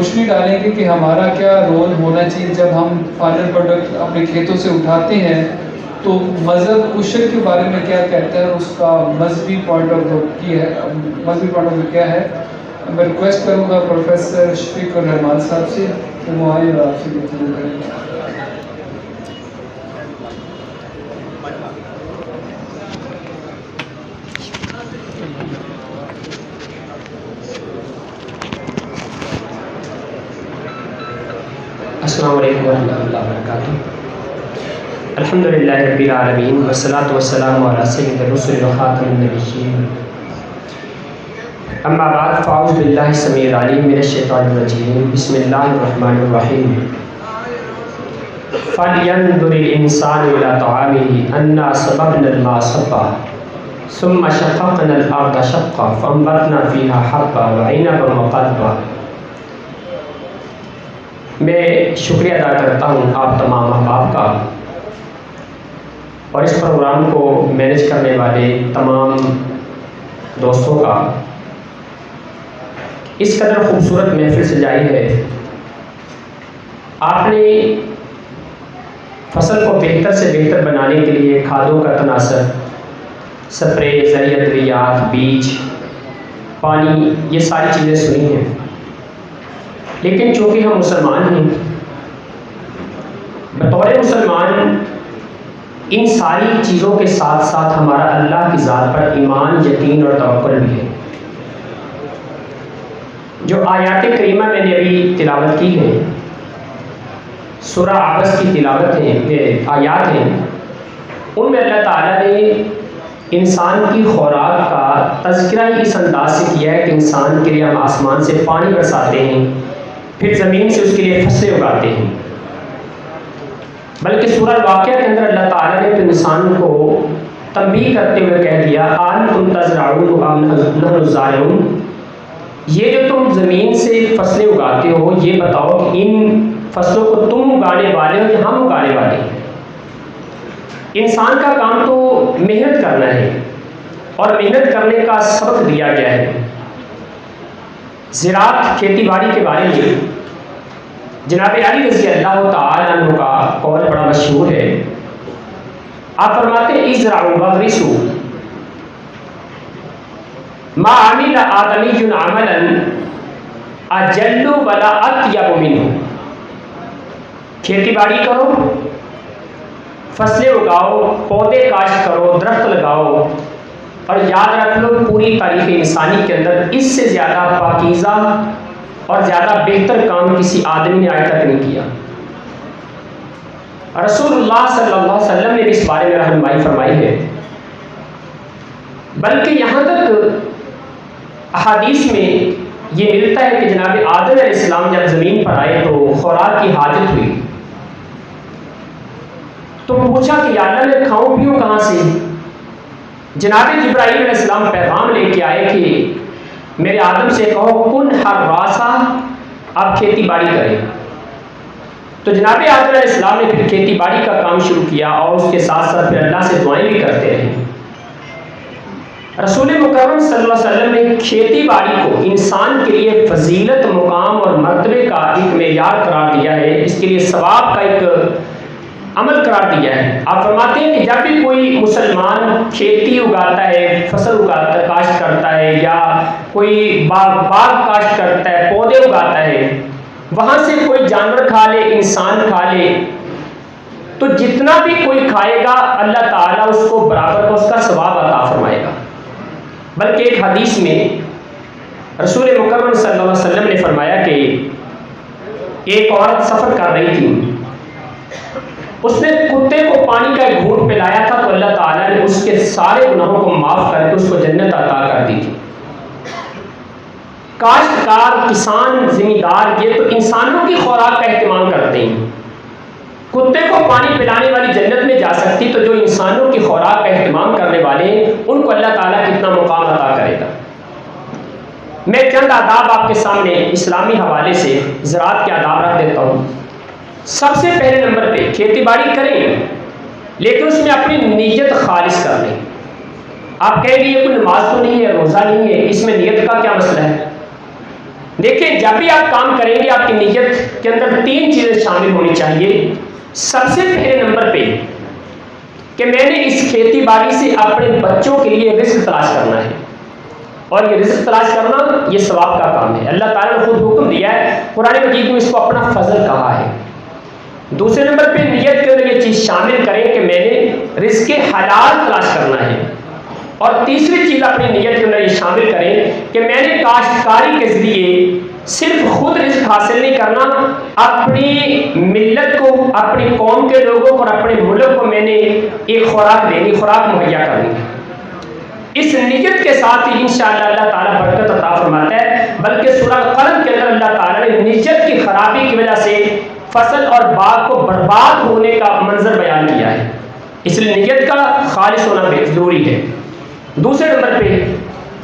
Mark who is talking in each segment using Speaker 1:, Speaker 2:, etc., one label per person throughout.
Speaker 1: روشنی ڈالیں گے کہ ہمارا کیا رول ہونا چاہیے جب ہم فائنل پروڈکٹ اپنے کھیتوں سے اٹھاتے ہیں، تو مذہب عشر کے بارے میں کیا کہتا ہے، اس کا مذہبی پوائنٹ آف ویو کیا ہے. میں ریکویسٹ کروں گا پروفیسر شفیق الرحمان صاحب سے کہ وہ آئیں اور آپ سے گفتگو کریں.
Speaker 2: السلام علیکم ورحمۃ اللہ وبرکاتہ. الحمدللہ رب العالمین والصلاۃ والسلام علی سید الرسل وخاتم النبیین. اما بعد فاعوذ باللہ السمیع العلیم من الشیطان الرجیم. بسم اللہ الرحمن الرحیم. فلینظر الانسان الی طعامہ انا صببنا الماء صبا ثم شققنا الارض شقا فانبتنا فیہا حبا وعنبا وقضبا. میں شکریہ ادا کرتا ہوں آپ تمام احباب کا اور اس پروگرام کو مینیج کرنے والے تمام دوستوں کا. اس قدر خوبصورت محفل سجائی ہے. آپ نے فصل کو بہتر سے بہتر بنانے کے لیے کھادوں کا تناسب، سپرے، زرعی ادویات، بیج، پانی، یہ ساری چیزیں سنی ہیں. لیکن چونکہ ہم مسلمان ہیں، بطور مسلمان ان ساری چیزوں کے ساتھ ساتھ ہمارا اللہ کی ذات پر ایمان، یقین اور توکل بھی ہے. جو آیات کریمہ میں نے ابھی تلاوت کی ہیں، سورہ عبس کی تلاوت ہیں، آیات ہیں، ان میں اللہ تعالیٰ نے انسان کی خوراک کا تذکرہ اس انداز سے کیا ہے کہ انسان کے لیے ہم آسمان سے پانی برساتے ہیں، پھر زمین سے اس کے لیے فصلیں اگاتے ہیں. بلکہ سورہ الواقعہ کے اندر اللہ تعالیٰ نے تو انسان کو تنبیہ کرتے ہوئے کہہ دیا انتم تزرعون ام نحن الزارعون. یہ جو تم زمین سے فصلیں اگاتے ہو، یہ بتاؤ کہ ان فصلوں کو تم اگانے والے ہو یا ہم اگانے والے ہیں. انسان کا کام تو محنت کرنا ہے اور محنت کرنے کا سبق دیا گیا ہے. زراعت، کھیتی باڑی کے بارے میں جناب علی رضی اللہ تعالی عنہ کا قول بڑا مشہور ہے. آپ فرماتے ہیں ازرعوا واغرسوا ما عمل آدمی عملا اجل ولا اطیب منہ. کھیتی باڑی کرو، فصلیں اگاؤ، پودے کاشت کرو، درخت لگاؤ، اور یاد رکھ لو پوری تاریخ انسانی کے اندر اس سے زیادہ پاکیزہ اور زیادہ بہتر کام کسی آدمی نے آج تک نہیں کیا. رسول اللہ صلی اللہ علیہ وسلم نے اس بارے میں رہنمائی فرمائی ہے. بلکہ یہاں تک احادیث میں یہ ملتا ہے کہ جناب آدم علیہ السلام جب زمین پر آئے تو خوراک کی حاجت ہوئی تو پوچھا کہ یا اللہ میں کھاؤں پیوں کہاں سے. جناب جبرائیل علیہ السلام پیغام لے کے آئے کہ میرے آدم سے کہو کن حراسا، آپ کھیتی باڑی کریں. تو جناب آدم علیہ السلام نے پھر کھیتی باڑی کا کام شروع کیا اور اس کے ساتھ ساتھ پھر اللہ سے دعائیں بھی کرتے رہے. رسول مکرم صلی اللہ علیہ وسلم نے کھیتی باڑی کو انسان کے لیے فضیلت، مقام اور مرتبے کا ایک معیار قرار دیا ہے، اس کے لیے ثواب کا ایک عمل قرار دیا ہے. آپ فرماتے ہیں کہ جب بھی کوئی مسلمان کھیتی اگاتا ہے، فصل اگاتا ہے، کاشت کرتا ہے، یا کوئی باغ کاشت کرتا ہے، پودے اگاتا ہے، وہاں سے کوئی جانور کھا لے، انسان کھا لے، تو جتنا بھی کوئی کھائے گا اللہ تعالیٰ اس کو برابر کا اس کا ثواب عطا فرمائے گا. بلکہ ایک حدیث میں رسول مکرم صلی اللہ علیہ وسلم نے فرمایا کہ ایک عورت سفر کر رہی تھی، اس نے کتے کو پانی کا ایک گھونٹ پلایا تھا تو اللہ تعالیٰ نے اس کے سارے گناہوں کو معاف کر کے اس کو جنت عطا کر دی تھی. کاشتکار، کسان، زمیندار یہ تو انسانوں کی خوراک کا اہتمام کرتے ہیں. کتے کو پانی پلانے والی جنت میں جا سکتی تو جو انسانوں کی خوراک کا اہتمام کرنے والے ہیں ان کو اللہ تعالیٰ کتنا مقام عطا کرے گا. میں چند آداب آپ کے سامنے اسلامی حوالے سے زراعت کے آداب رکھ دیتا ہوں. سب سے پہلے نمبر پہ کھیتی باڑی کریں لیکن اس میں اپنی نیت خالص کر لیں. آپ کہیں گے یہ کوئی نماز تو نہیں ہے، روزہ نہیں ہے، اس میں نیت کا کیا مسئلہ ہے؟ دیکھیں جب بھی آپ کام کریں گے آپ کی نیت کے اندر 3 چیزیں شامل ہونی چاہیے. سب سے پہلے نمبر پہ کہ میں نے اس کھیتی باڑی سے اپنے بچوں کے لیے رزق تلاش کرنا ہے، اور یہ رزق تلاش کرنا یہ ثواب کا کام ہے. اللہ تعالیٰ نے خود حکم دیا ہے، قرآن مجید میں اس کو اپنا فضل کہا ہے. دوسرے نمبر پہ نیت کے اندر یہ چیز شامل کریں کہ میں نے رزق حلال تلاش کرنا ہے. اور تیسری چیز اپنی نیت کے اندر یہ شامل کریں کہ میں نے کاشتکاری کے ذریعے صرف خود رزق حاصل نہیں کرنا، اپنی ملت کو، اپنی قوم کے لوگوں کو اور اپنے ملک کو میں نے ایک خوراک دینی، خوراک مہیا کرنی. اس نیت کے ساتھ ہی انشاءاللہ اللہ تعالیٰ برکت عطا فرماتا ہے. بلکہ سورہ قلم کے اندر اللہ تعالیٰ نے نیت کی خرابی کی وجہ سے فصل اور باغ کو برباد ہونے کا منظر بیان کیا ہے. اس لیے نیت کا خالص ہونا ضروری ہے. دوسرے نمبر پہ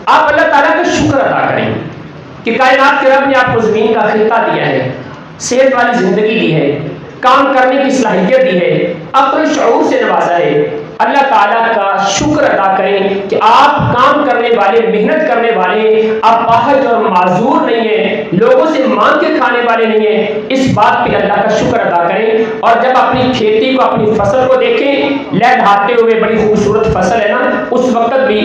Speaker 2: آپ اللہ تعالیٰ کا شکر ادا کریں کہ کائنات کے رب نے آپ کو زمین کا خطہ دیا ہے، صحت والی زندگی دی ہے، کام کرنے کی صلاحیت دی ہے، اپنے شعور سے نوازا ہے. اللہ تعالیٰ کا شکر ادا کریں کہ آپ کام کرنے والے، محنت کرنے والے، آپ پاہج اور معذور نہیں ہیں، لوگوں سے مانگ کے کھانے والے نہیں ہیں. اس بات پہ اللہ کا شکر ادا کریں. اور جب اپنی کھیتی کو، اپنی فصل کو دیکھیں، لہلہاتے ہوئے بڑی خوبصورت فصل ہے نا، اس وقت بھی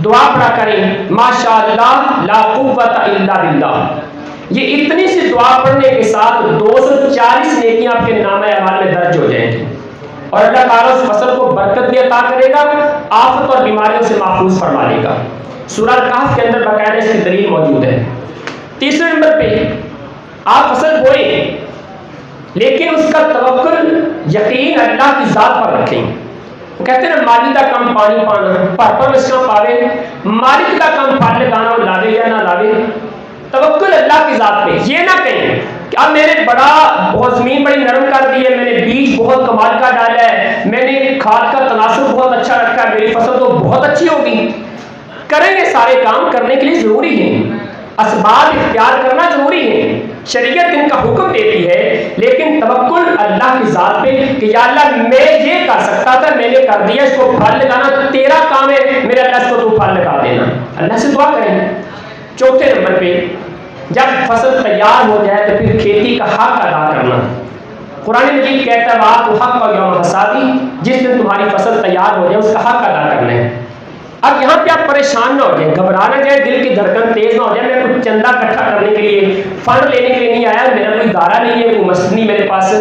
Speaker 2: دعا پڑھا کریں ماشاء اللہ لا قوت الا باللہ. یہ اتنی سی دعا پڑھنے کے ساتھ 240 نیکیاں آپ کے نامہ اعمال میں درج ہو جائیں گی، اور اللہ تعالیٰ اس فصل کو برکت بھی عطا کرے گا، آفت اور بیماریوں سے محفوظ فرما لے گا. سورہ کہف کے اندر باقاعدہ اس کی دلیل موجود ہے. تیسرے نمبر پہ آپ فصل بوئیں لیکن اس کا توکل، یقین اللہ کی ذات پر رکھیں. وہ کہتے ہیں نا مالی کا کم پانی پانا، پرورش کا پاوے، مالک کا کم پھل لگانا اور لاوے یا نہ لاوے. توکل اللہ کی ذات پہ. یہ نہ کہیں کہ اب میں نے بہت زمین بڑی نرم کر دی ہے، میں نے بیج بہت کمال کا ڈالا ہے، میں نے کھاد کا تناسب بہت اچھا رکھا ہے، میری فصل تو بہت اچھی ہوگی. کریں گے سارے کام کرنے کے لیے ضروری ہے، اسباب اختیار کرنا ضروری ہے، شریعت ان کا حکم دیتی ہے. لیکن توکل اللہ کی ذات پہ کہ یا اللہ میں یہ کر سکتا تھا، میں نے کر دیا، اس کو پھل لگانا تیرا کام ہے، میرے اللہ اس کو تو پھل لگا دینا. اللہ سے دعا کریں. چوتھے نمبر پہ جب فصل تیار ہو جائے تو پھر کھیتی کا حق ادا کرنا. قرآن مجید کہتا ہے وَآتُوا حَقَّهُ یوم حصادہ، جس دن تمہاری فصل تیار ہو جائے اس کا حق ادا کرنا ہے. اب یہاں پہ آپ پریشان نہ ہو جائیں، گھبرا نہ جائے، دل کی دھڑکن تیز نہ ہو جائے. میں کچھ چندہ اکٹھا کرنے کے لیے، فنڈ لینے کے لیے نہیں آیا، میرا کوئی ادارہ نہیں ہے، کوئی مسجد نہیں میرے پاس،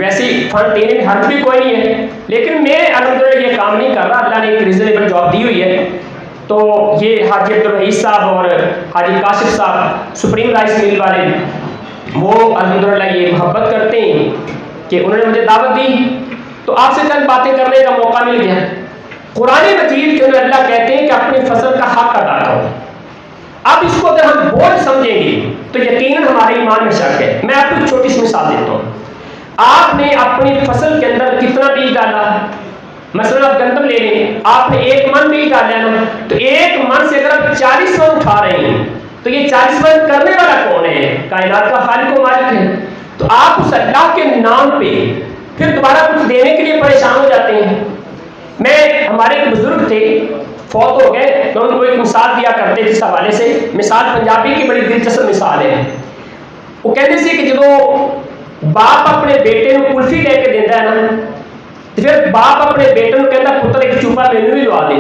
Speaker 2: ویسے فنڈ دینے میں حرج بھی کوئی نہیں ہے. لیکن میں الحمدللہ یہ کام نہیں کر رہا، اللہ نے ایک ریزنیبل جاب دی ہوئی ہے. تو یہ حاجی عبدالرحیس صاحب اور حاجی کاشف صاحب سپریم رائس مل والے، وہ الحمدللہ یہ محبت کرتے ہیں کہ انہوں نے مجھے دعوت دی تو آپ سے چند باتیں کرنے کا موقع مل گیا. قرآن مجید کے اندر اللہ کہتے ہیں کہ اپنی فصل کا حق ادا کرو. اب اس کو اگر ہم بوجھ سمجھیں گے تو یقیناً ہمارے ایمان میں شک ہے. میں آپ کو ایک چھوٹی سی مثال دیتا ہوں. آپ نے اپنی فصل کے اندر کتنا بیج ڈالا؟ مثلا آپ گندم لے لیں، آپ نے 1 من بیج ڈالا ہے نا، تو 1 من سے اگر آپ 40 من اٹھا رہے ہیں تو یہ 40 من کرنے والا کون ہے؟ کائنات کا خالق و مالک ہے. تو آپ اس اللہ کے نام پہ پھر دوبارہ کچھ دینے کے لیے پریشان ہو جاتے ہیں. ہمارے ایک بزرگ تھے، فوت ہو گئے، تو ان کو ایک مثال دیا کرتے جس حوالے سے، مثال پنجابی کی بڑی دلچسپ مثال ہے. وہ کہتے تھے کہ جب باپ اپنے بیٹے کو کلفی لے کے دیتا ہے نا، تو پھر باپ اپنے بیٹے کو کہتا ہے پتر ایک چوپا مینو بھی لوا دے.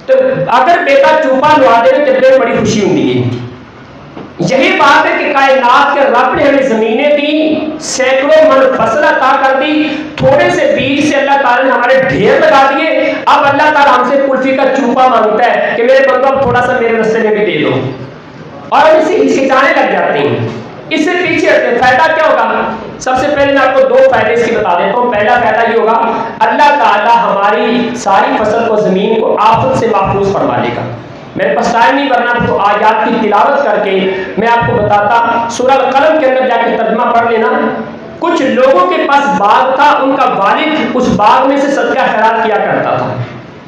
Speaker 2: تو اگر بیٹا چوپا لوا دے تو پھر بڑی خوشی ہوتی ہے. یہی بات ہے کہ کائنات کے رب نے ہمیں زمینیں دی، سینکڑوں من فصل عطا کر دی، تھوڑے سے بیج سے اللہ تعالیٰ نے ہمارے ڈھیر لگا دیے. اب اللہ تعالیٰ ہم سے کلفی کا چوپا مانگتا ہے کہ میرے بندو اب تھوڑا سا میرے رستے میں بھی دے دو، اور ہم اسے ہچکچانے لگ جاتے ہیں. اس سے پیچھے ہٹتے ہیں. فائدہ کیا ہوگا؟ سب سے پہلے میں آپ کو 2 فائدے اس کی بتا دیتا ہوں. پہلا فائدہ یہ ہوگا اللہ تعالیٰ ہماری ساری فصل کو، زمین کو آفت سے محفوظ فرما لے گا. میرے پاس ٹائم نہیں ورنہ تو آیات کی تلاوت کر کے میں آپ کو بتاتا. سورہ قلم کے اندر جا کے ترجمہ پڑھ لینا. کچھ لوگوں کے پاس باغ تھا، ان کا والد اس باغ میں سے صدقہ خیرات کیا کرتا تھا.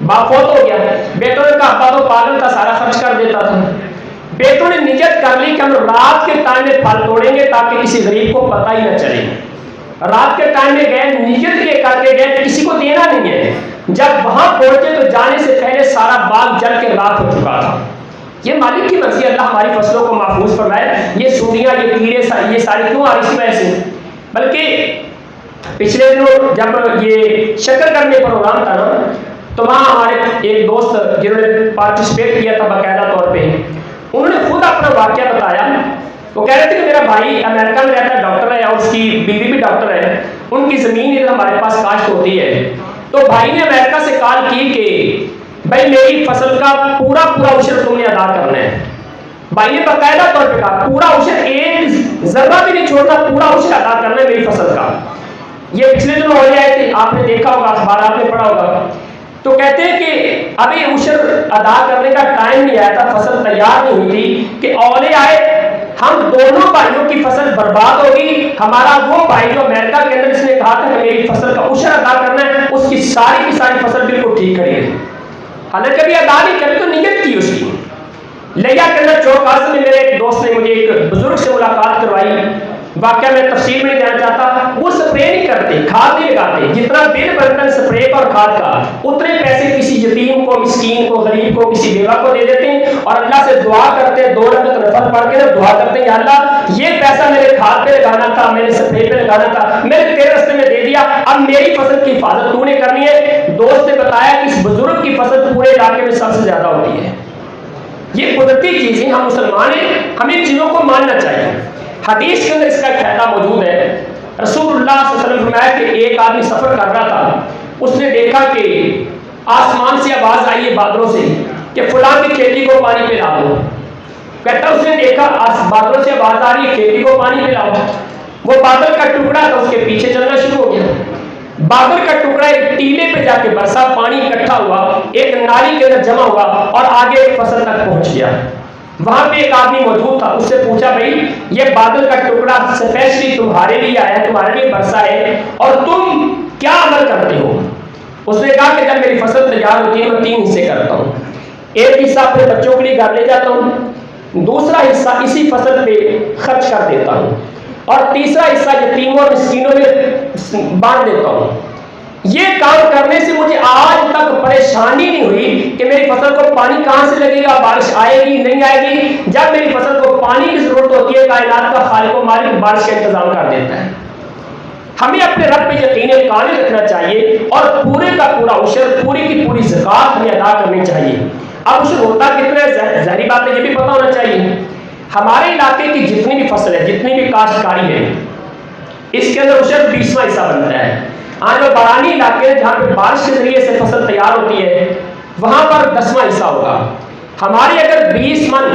Speaker 2: باپ فوت ہو گیا، بیٹوں نے کہا ابا تو پاگل تھا، سارا خرچ کر دیتا تھا. بیٹوں نے نیت کر لی کہ ہم رات کے ٹائم میں پھل توڑیں گے تاکہ کسی غریب کو پتہ ہی نہ چلے. رات کے ٹائم میں گئے، نیت یہ کر کے گئے کسی کو دینا نہیں ہے. جب وہاں پہنچے تو جانے سے پہلے سارا باغ جل کے راکھ ہو چکا تھا. یہ مالک کی مرضی، اللہ ہماری فصلوں کو محفوظ فرمائے. یہ سوڑیاں، یہ کیڑے، یہ ساری کیوں آ رہی اس وجہ سے؟ بلکہ پچھلے دنوں جب یہ شکر کرنے پروگرام تھا نا، تو وہاں ہمارے ایک دوست جنہوں نے پارٹیسپیٹ کیا تھا باقاعدہ طور پہ، انہوں نے خود اپنا واقعہ بتایا. وہ کہہ رہے تھے کہ میرا بھائی امریکہ میں رہتا ہے، ڈاکٹر ہے، اور اس کی بیوی بھی ڈاکٹر ہے. ان کی زمین ادھر ہمارے پاس کاشت ہوتی ہے. تو بھائی نے امریکہ سے کال کی کہ بھائی میری فصل کا پورا عشر تم نے ادا کرنا ہے. بھائی نے باقاعدہ طور پہ کہا پورا عشر، ایک ذرہ بھی نہیں چھوڑنا، پورا عشر ادا کرنا ہے میری فصل کا. یہ پچھلے دنوں ہو جائے تھے، آپ نے دیکھا ہوگا، اخبارات میں پڑھا ہوگا. تو کہتے ہیں کہ ابھی عشر ادا کرنے کا ٹائم نہیں آیا تھا، فصل تیار نہیں ہوئی تھی کہ اولے آئے. ہم دونوں بھائیوں کی فصل برباد ہوگی. ہمارا وہ بھائی جو امریکہ کے اندر اس نے کہا تھا کہ میری فصل کا عشر ادا کرنا ہے، اس کی ساری فصل بالکل ٹھیک کری ہے. حالانکہ ابھی ادا نہیں کری، تو نیت کی اس کی. لیا کے اندر چوک آزم میں میرے ایک دوست نے مجھے ایک بزرگ سے ملاقات کروائی. واقعہ میں تفصیل میں نہیں جانا چاہتا. وہ سپرے نہیں کرتے، کھاد نہیں لگاتے. جتنا بل بنتا ہے سپرے کا اور کھاد کا، اتنے پیسے کسی یتیم کو، مسکین کو، غریب کو، کسی بیوہ کو دے دیتے ہیں اور اللہ سے دعا کرتے ہیں. 2 رکعت نفل پڑھ کے دعا کرتے ہیں، یا اللہ یہ پیسہ میرے کھاد پہ لگانا تھا، میرے سپرے پہ لگانا تھا، میں نے تیرے راستے میں دے دیا، اب میری فصل کی حفاظت تو نے کرنی ہے. دوست نے بتایا کہ اس بزرگ کی فصل پورے علاقے میں سب سے زیادہ ہوتی ہے. یہ قدرتی چیزیں، ہم مسلمان ہیں، ہمیں ان چیزوں کو ماننا چاہیے. حدیث کے اندر اس کا فائدہ موجود ہے. رسول اللہ صلی اللہ علیہ وسلم فرمایا کہ ایک آدمی سفر کر رہا تھا. اس نے دیکھا کہ آسمان سے آواز آئی ہے بادلوں سے کہ فلاں کی کھیتی کو پانی پلا دو. کہتا اس نے دیکھا بادلوں سے آواز آ رہی ہے کھیتی کو پانی پلاؤ. وہ بادل کا ٹکڑا تھا، اس کے پیچھے چلنا شروع ہو گیا. بادل کا ٹکڑا ایک ٹیلے پہ جا کے برسا، پانی اکٹھا ہوا، ایک نالی کے اندر جمع ہوا اور آگے ایک فصل تک پہنچ گیا. وہاں پہ ایک آدمی موجود تھا. اس سے پوچھا بھائی یہ بادل کا ٹکڑا اسپیشلی تمہارے لیے آیا ہے، تمہارے لیے برسا ہے، اور تم کیا عمل کرتے ہو؟ اس نے کہا کہ جب میری فصل تیار ہوتی ہے میں 3 حصے کرتا ہوں. ایک حصہ اپنے بچوں کے لیے گھر لے جاتا ہوں، دوسرا حصہ اسی فصل پہ خرچ کر دیتا ہوں، اور تیسرا حصہ یتیموں اور مسکینوں میں بانٹ دیتا ہوں. یہ کام کرنے سے مجھے آج تک پریشانی نہیں ہوئی کہ میری فصل کو پانی کہاں سے لگے گا، بارش آئے گی نہیں آئے گی. جب میری فصل کو پانی کی ضرورت ہوتی ہے، کائنات کا خالق و مالک بارش کا انتظام کر دیتا ہے. ہمیں اپنے رب پہ یقین کامل رکھنا چاہیے اور پورے کا پورا عشر، پوری کی پوری زکات ہمیں ادا کرنی چاہیے. اب عشر ہوتا کتنا ہے، ظاہری بات ہے یہ بھی پتہ ہونا چاہیے. ہمارے علاقے کی جتنی بھی فصل ہے، جتنی بھی کاشتکاری ہے، اس کے اندر عشر 20واں حصہ بنتا ہے. آج وہ بارانی علاقے جہاں پہ بارش کے ذریعے سے فصل تیار ہوتی ہے، وہاں پر 10واں حصہ ہوگا. ہماری اگر 20 من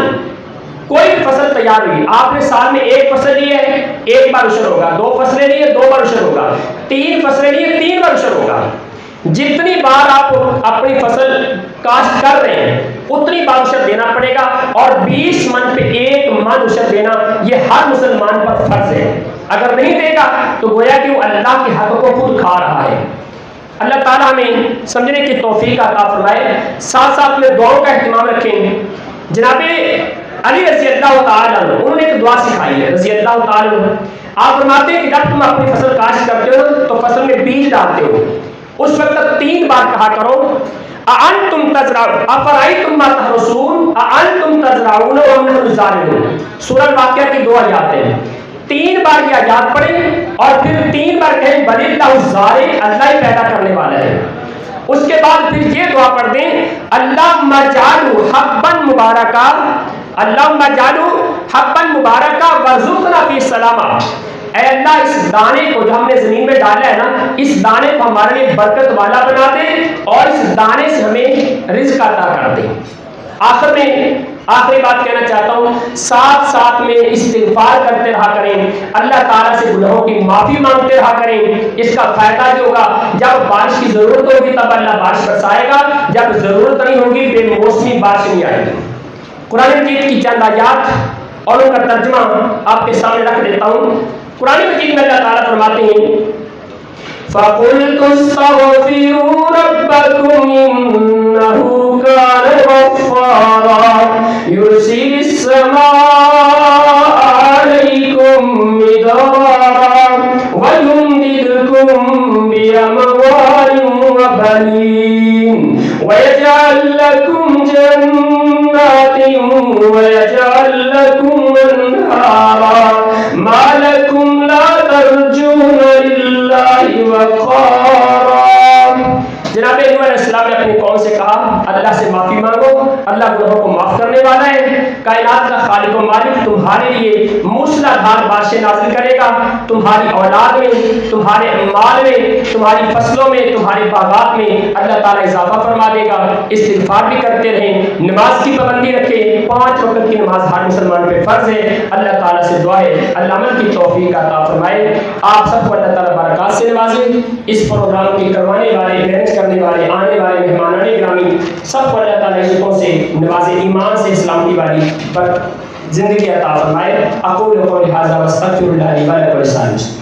Speaker 2: کوئی بھی فصل تیار ہوئی، آپ نے سال میں ایک فصل لی ہے، 1 بار عشر ہوگا. 2 فصلیں لی ہے، 2 بار عشر ہوگا. 3 فصلیں لی ہے، 3 بار عشر ہوگا. جتنی بار آپ اپنی فصل کاشت کر رہے ہیں اتنی بار عشر دینا پڑے گا. اور 20 من پہ 1 من عشر دینا یہ ہر مسلمان پر فرض ہے. اگر نہیں دے گا تو گویا کہ وہ اللہ کے حق کو خود کھا رہا ہے. اللہ تعالیٰ ہمیں سمجھنے کی توفیق عطا فرمائے. ساتھ ساتھ میں دعاؤں کا اہتمام رکھیں. جناب علی رضی اللہ تعالیٰ عنہ انہوں نے ایک دعا سکھائی ہے، رضی اللہ تعالیٰ عنہ. آپ فرماتے ہیں کہ جب تم اپنی فصل کاشت کرتے ہو تو فصل میں بیج ڈالتے ہو، اس وقت 3 بار کہا کرو اَأَنْتُمْ تَزْرَعُونَ أَفَرَأَيْتُمْ مَا تَحْرُثُونَ أَأَنْتُمْ تَزْرَعُونَ وَأَمْ نَحْنُ الزَّارِعُونَ. سورہ واقعہ کی 2 آیات ہیں. 3 بار یہ آیات پڑھیں اور پھر 3 بار کہیں بل اللہ الزارع، اللہ ہی پیدا کرنے والا ہے. اس کے بعد پھر یہ دعا پڑھ دیں اللہم اجعلہ حبا مبارکا، اللہم اجعلہ حبا مبارکا وارزقنا فی السلامہ. اے اللہ اس دانے کو جو ہم نے زمین میں ڈالا ہے نا، اس دانے کو ہمارے لیے برکت والا بنا دے اور اس دانے سے ہمیں رزق عطا کر دے. آخر میں آخری بات کہنا چاہتا ہوں، ساتھ ساتھ میں استغفار کرتے رہا کریں، اللہ تعالیٰ سے گناہوں کی معافی مانگتے رہا کریں. اس کا فائدہ جو ہوگا، جب بارش کی ضرورت ہوگی تب اللہ بارش برسائے گا، جب ضرورت نہیں ہوگی بے موسمی بارش نہیں آئے گی. قرآن مجید کی چند آیات اور ان کا ترجمہ آپ کے سامنے رکھ دیتا ہوں. قرآن مجید میں اللہ تعالیٰ فرماتے ہیں فَقُلْتُ اسْتَغْفِرُوا رَبَّكُمْ إِنَّهُ كَانَ غَفَّارًا يُرْسِلِ السَّمَاءَ عَلَيْكُمْ مِدْرَارًا وَيُمْدِدْكُمْ بِأَمْوَالٍ وَبَنِينَ وَيَجْعَلْ لَكُمْ جَنَّاتٍ ويجعل لكم أنهارا ما لكم لا ترجون لله وقارا. جناب نوح علیہ السلام نے اپنی قوم سے کہا اللہ سے معافی مانگو، اللہ گناہوں کو معاف کرنے والا ہے، کائنات کا خالق و مالک تمہارے لیے موسلا دھار بارشیں نازل کرے گا، تمہاری اولاد میں، تمہارے مال میں، تمہاری فصلوں میں، تمہارے باغات میں اللہ تعالیٰ اضافہ فرما دے گا. استغفار بھی کرتے رہیں، نماز کی پابندی رکھیں، 5 وقت کی نماز ہر مسلمان پہ فرض ہے. اللہ تعالیٰ سے دعا ہے اللہ عمل کی توفیق عطا فرمائے. آپ سب کو اللہ تعالیٰ برکات سے نوازے. اس پروگرام کی کروانے والے، مینج کرنے والے، آنے والے مہمانان گرامی سب کو اللہ تعالیٰ عزتوں سے نوازے، ایمان سے سلامتی والی پر زندگی عطا فرمائے. اقول قولی ھذا واستغفر اللہ لی ولکم.